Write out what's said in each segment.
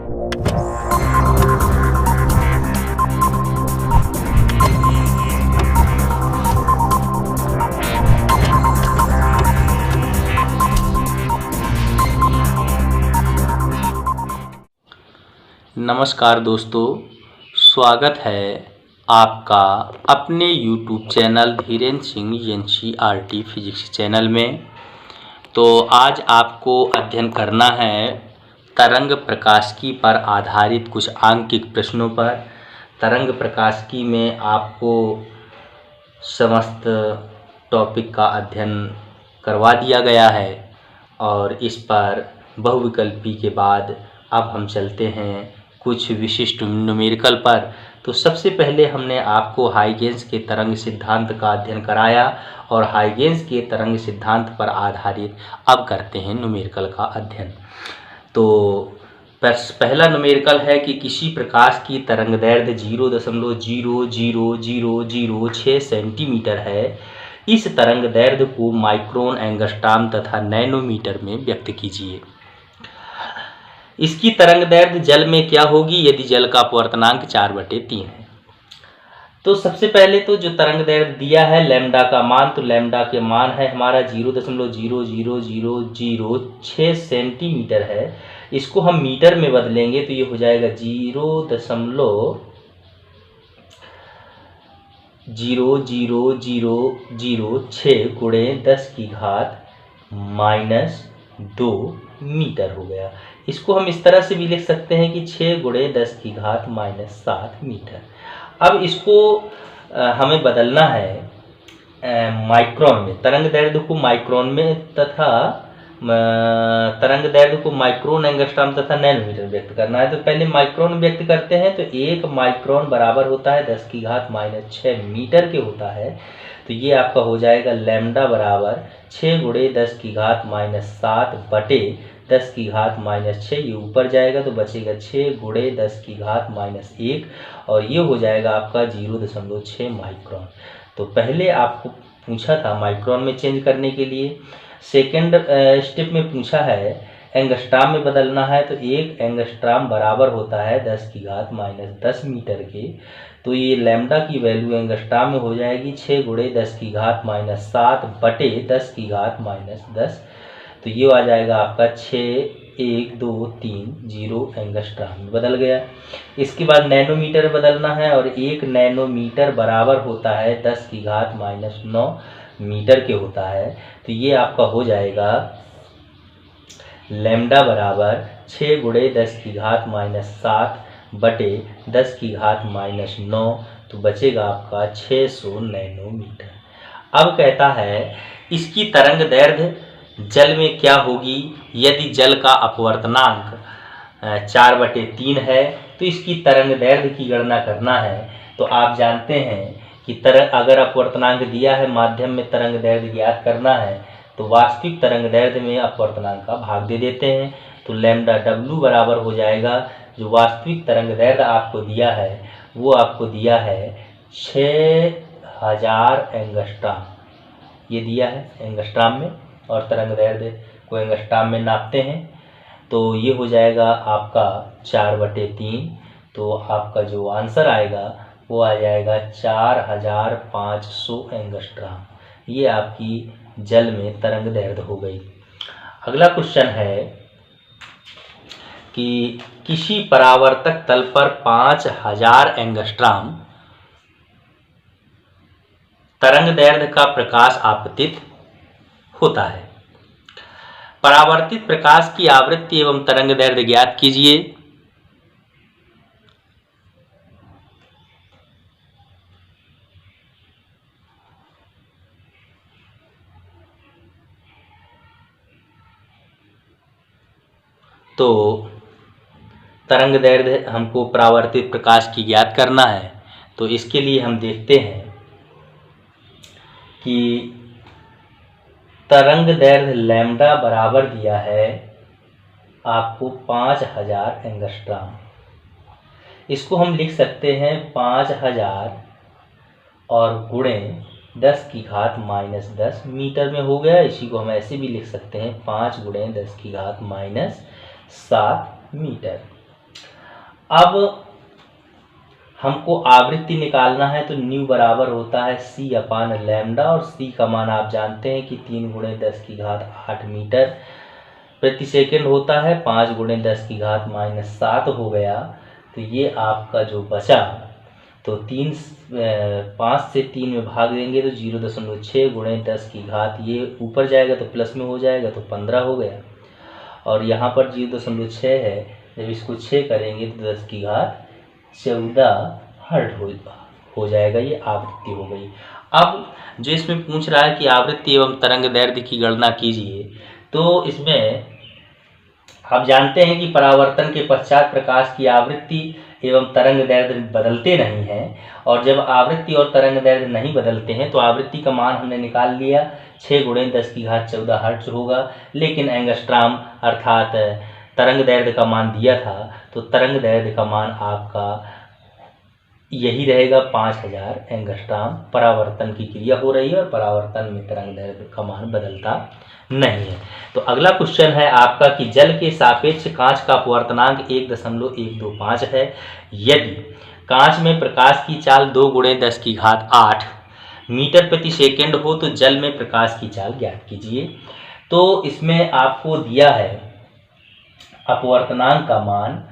नमस्कार दोस्तों, स्वागत है आपका अपने YouTube channel Dhirendra Singh NCERT physics channel में। तो आज आपको अध्ययन करना है तरंग प्रकाशिकी पर आधारित कुछ आंकिक प्रश्नों पर। तरंग प्रकाशिकी में आपको समस्त टॉपिक का अध्ययन करवा दिया गया है और इस पर बहुविकल्पी के बाद अब हम चलते हैं कुछ विशिष्ट न्यूमेरिकल पर। तो सबसे पहले हमने आपको हाइगेंस के तरंग सिद्धांत का अध्ययन कराया और हाइगेंस के तरंग सिद्धांत पर आधारित अब करते हैं न्यूमेरिकल का अध्ययन। तो पहला न्यूमेरिकल है कि किसी प्रकाश की तरंगदैर्ध्य 0.00006 सेंटीमीटर है। इस तरंगदैर्ध्य को माइक्रोन, एंगस्ट्रॉम तथा नैनोमीटर में व्यक्त कीजिए। इसकी तरंगदैर्ध्य जल में क्या होगी यदि जल का अपवर्तनांक 4/3 है। तो सबसे पहले तो जो तरंगदैर्ध्य दिया है लैम्डा का मान, तो लैम्डा के मान है हमारा 0.00006 सेंटीमीटर है। इसको हम मीटर में बदलेंगे तो ये हो जाएगा 0.00006 गुणे 10⁻⁻2 मीटर हो गया। इसको हम इस तरह से भी लिख सकते हैं कि 6 गुणे 10⁻⁷ मीटर। अब इसको हमें बदलना है माइक्रोन में, तरंगदैर्ध्य को माइक्रोन में तथा तरंगदैर्ध्य को माइक्रोन, एंगस्ट्रॉम तथा नैनोमीटर व्यक्त करना है। तो पहले माइक्रोन व्यक्त करते हैं। तो 1 माइक्रोन बराबर होता है 10⁻⁻6 मीटर के होता है। तो ये आपका हो जाएगा लैम्डा बराबर 6 गुणे 10⁻⁷ बटे 10⁻⁻6। ये ऊपर जाएगा तो बचेगा 6 गुणे 10⁻⁻1 और ये हो जाएगा आपका 0.6 माइक्रोन। तो पहले आपको पूछा था माइक्रोन में चेंज करने के लिए। सेकेंड स्टेप में पूछा है एंगस्ट्रॉम में बदलना है। तो 1 एंगस्ट्रॉम बराबर होता है 10⁻⁻10 मीटर के। तो ये लैम्डा की वैल्यू एंगस्ट्रॉम में हो जाएगी 6 गुणे 10⁻⁷ बटे 10⁻⁻10। तो ये आ जाएगा आपका 61230 एंगस्ट्रॉम में बदल गया। इसके बाद नैनोमीटर बदलना है और 1 नैनोमीटर बराबर होता है 10⁻⁹ मीटर के होता है। तो ये आपका हो जाएगा लैम्डा बराबर 6 गुणे 10⁻⁷ बटे 10⁻⁹। तो बचेगा आपका 600 नैनोमीटर। अब कहता है इसकी तरंगदैर्ध्य जल में क्या होगी यदि जल का अपवर्तनांक 4/3 है। तो इसकी तरंगदैर्ध्य की गणना करना है। तो आप जानते हैं कि अगर अपवर्तनांक दिया है, माध्यम में तरंगदैर्ध्य ज्ञात करना है, तो वास्तविक तरंगदैर्ध्य में अपवर्तनांक का भाग दे देते हैं। तो लैम्डा W बराबर हो जाएगा, जो वास्तविक तरंगदैर्ध्य आपको दिया है वो आपको दिया है 6000 एंगस्ट्रॉम। ये दिया है एंगस्ट्रॉम में और तरंगदैर्ध्य को एंगस्ट्रॉम में नापते हैं। तो ये हो जाएगा आपका 4/3। तो आपका जो आंसर आएगा वो आ जाएगा 4500 एंगस्ट्रॉम। ये आपकी जल में तरंगदैर्ध्य हो गई। अगला क्वेश्चन है कि किसी परावर्तक तल पर 5000 एंगस्ट्रॉम तरंगदैर्ध्य का प्रकाश आपतित होता है। परावर्तित प्रकाश की आवृत्ति एवं तरंगदैर्ध्य ज्ञात कीजिए। तो तरंगदैर्ध्य हमको परावर्तित प्रकाश की ज्ञात करना है। तो इसके लिए हम देखते हैं कि तरंगदैर्ध्य लैम्डा बराबर दिया है आपको 5000 एंगस्ट्रॉम। इसको हम लिख सकते हैं 5000 और गुणे 10⁻⁻10 मीटर में हो गया। इसी को हम ऐसे भी लिख सकते हैं 5 गुणे 10⁻⁷ मीटर। अब हमको आवृत्ति निकालना है, तो न्यू बराबर होता है c अपान लैम्डा, और c का मान आप जानते हैं कि 3 × 10⁸ मीटर प्रति सेकंड होता है। 5 × 10⁻⁻7 हो गया। तो ये आपका जो बचा, तो 5 से 3 में भाग देंगे तो 0.6 × 10⁻, ये ऊपर जाएगा तो प्लस में हो जाएगा, तो 15 हो गया। और यहाँ पर 0.6 है, जब इसको 6 करेंगे तो 10⁻14 हर्ट्ज हो जाएगा। ये आवृत्ति हो गई। अब जो इसमें पूछ रहा है कि आवृत्ति एवं तरंग दैर्ध्य की गणना कीजिए, तो इसमें आप जानते हैं कि परावर्तन के पश्चात प्रकाश की आवृत्ति एवं तरंग दैर्ध्य बदलते नहीं हैं, और जब आवृत्ति और तरंग दैर्ध्य नहीं बदलते हैं तो आवृत्ति का मान हमने निकाल लिया 6 × 10⁻14 हर्ट्ज होगा। लेकिन एंगस्ट्रॉम अर्थात तरंग दैर्ध्य का मान दिया था, तो तरंग दैर्ध्य का मान आपका यही रहेगा 5000 एंगस्ट्रॉम। परावर्तन की क्रिया हो रही है और परावर्तन में तरंग दैर्ध्य का मान बदलता नहीं है। तो अगला क्वेश्चन है आपका कि जल के सापेक्ष कांच का अपवर्तनांक 1.125 है। यदि कांच में प्रकाश की चाल 2 × 10⁸ मीटर प्रति सेकंड हो तो जल में प्रकाश की चाल ज्ञात कीजिए। तो इसमें आपको दिया है अपवर्तनांक का मान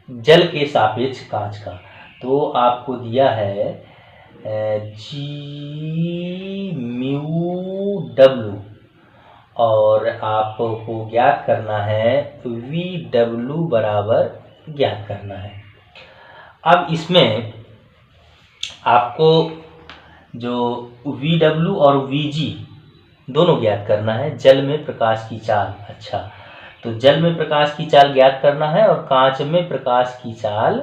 जल के सापेक्ष कांच का, तो आपको दिया है G/μW, और आपको ज्ञात करना है VW बराबर ज्ञात करना है। अब इसमें आपको जो VW और VG दोनों ज्ञात करना है। जल में प्रकाश की चाल, अच्छा, तो जल में प्रकाश की चाल ज्ञात करना है, और कांच में प्रकाश की चाल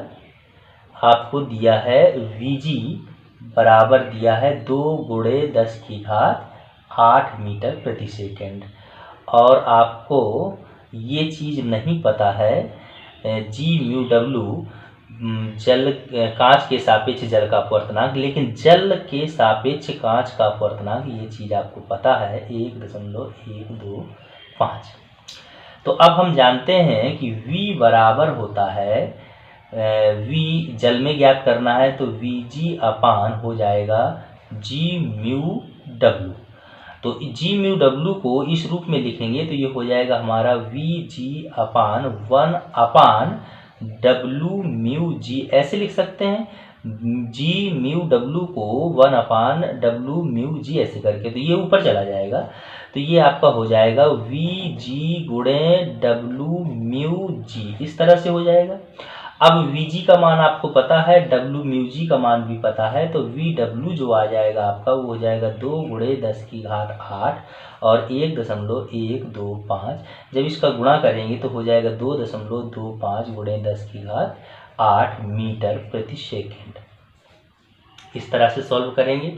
आपको दिया है Vg बराबर दिया है 2 × 10⁸ मीटर प्रति सेकंड। और आपको ये चीज़ नहीं पता है G/μW जल कांच के सापेक्ष जल का अपवर्तनांक, लेकिन जल के सापेक्ष कांच का अपवर्तनांक ये चीज़ आपको पता है 1.125। तो अब हम जानते हैं कि V बराबर होता है V जल में ज्ञात करना है, तो Vg अपान हो जाएगा G/μW। तो G/μW को इस रूप में लिखेंगे तो ये हो जाएगा हमारा Vg अपान 1/W/μg, ऐसे लिख सकते हैं। G/μW को 1/W/μg ऐसे करके, तो ये ऊपर चला जाएगा, तो ये आपका हो जाएगा Vg × W/μg, इस तरह से हो जाएगा। अब Vg का मान आपको पता है, W/μg का मान भी पता है, तो VW जो आ जाएगा आपका वो हो जाएगा 2 × 10⁸ और 1.125। जब इसका गुणा करेंगे तो हो जाएगा 2.25 × 10⁸ मीटर प्रति सेकंड। इस तरह से सॉल्व करेंगे।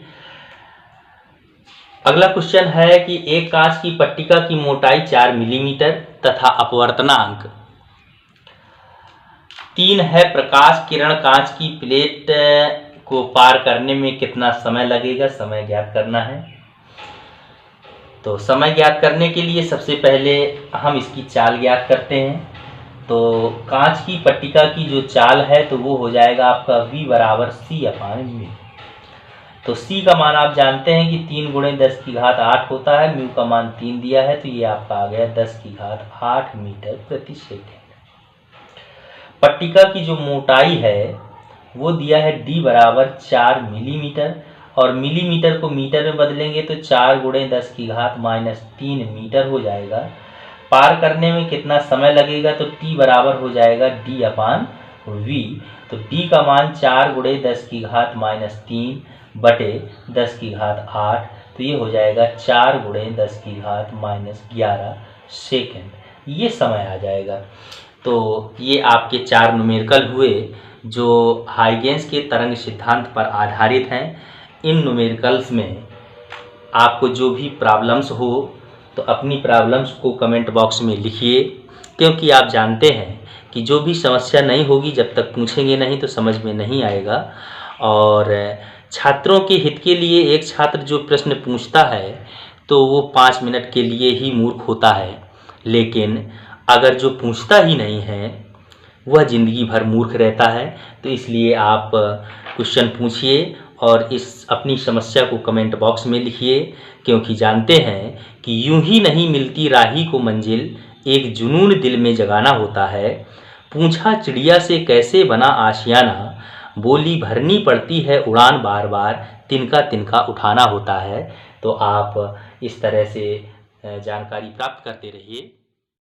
अगला क्वेश्चन है कि एक कांच की पट्टिका की मोटाई 4 मिलीमीटर तथा अपवर्तनांक 3 है। प्रकाश किरण कांच की प्लेट को पार करने में कितना समय लगेगा, समय ज्ञात करना है। तो समय ज्ञात करने के लिए सबसे पहले हम इसकी चाल ज्ञात करते हैं। तो कांच की पट्टिका की जो चाल है तो वो हो जाएगा आपका V बराबर C/μ। तो C का मान आप जानते हैं कि 3 × 10⁸ होता है, म्यू का मान 3 दिया है, तो ये आपका आ गया 10⁸ मीटर प्रति सेकंड। पट्टिका की जो मोटाई है वो दिया है D बराबर 4 मिलीमीटर, और मिलीमीटर को मीटर में बदलेंगे तो 4 × 10⁻³ मीटर हो जाएगा। पार करने में कितना समय लगेगा, तो T बराबर हो जाएगा D/V। तो D का मान 4 × 10⁻³ बटे 10⁸, तो ये हो जाएगा 4 × 10⁻11 सेकंड, ये समय आ जाएगा। तो ये आपके 4 न्यूमेरिकल हुए जो हाइगेंस के तरंग सिद्धांत पर आधारित हैं। इन न्यूमेरिकल्स में आपको जो भी प्रॉब्लम्स हो तो अपनी प्रॉब्लम्स को कमेंट बॉक्स में लिखिए, क्योंकि आप जानते हैं कि जो भी समस्या नहीं होगी जब तक पूछेंगे नहीं तो समझ में नहीं आएगा। और छात्रों के हित के लिए एक छात्र जो प्रश्न पूछता है तो वो 5 मिनट के लिए ही मूर्ख होता है, लेकिन अगर जो पूछता ही नहीं है वह ज़िंदगी भर मूर्ख रहता है। तो इसलिए आप क्वेश्चन पूछिए और इस अपनी समस्या को कमेंट बॉक्स में लिखिए, क्योंकि जानते हैं कि यूं ही नहीं मिलती राही को मंजिल, एक जुनून दिल में जगाना होता है। पूछा चिड़िया से कैसे बना आशियाना, बोली भरनी पड़ती है उड़ान बार बार, तिनका तिनका उठाना होता है। तो आप इस तरह से जानकारी प्राप्त करते रहिए।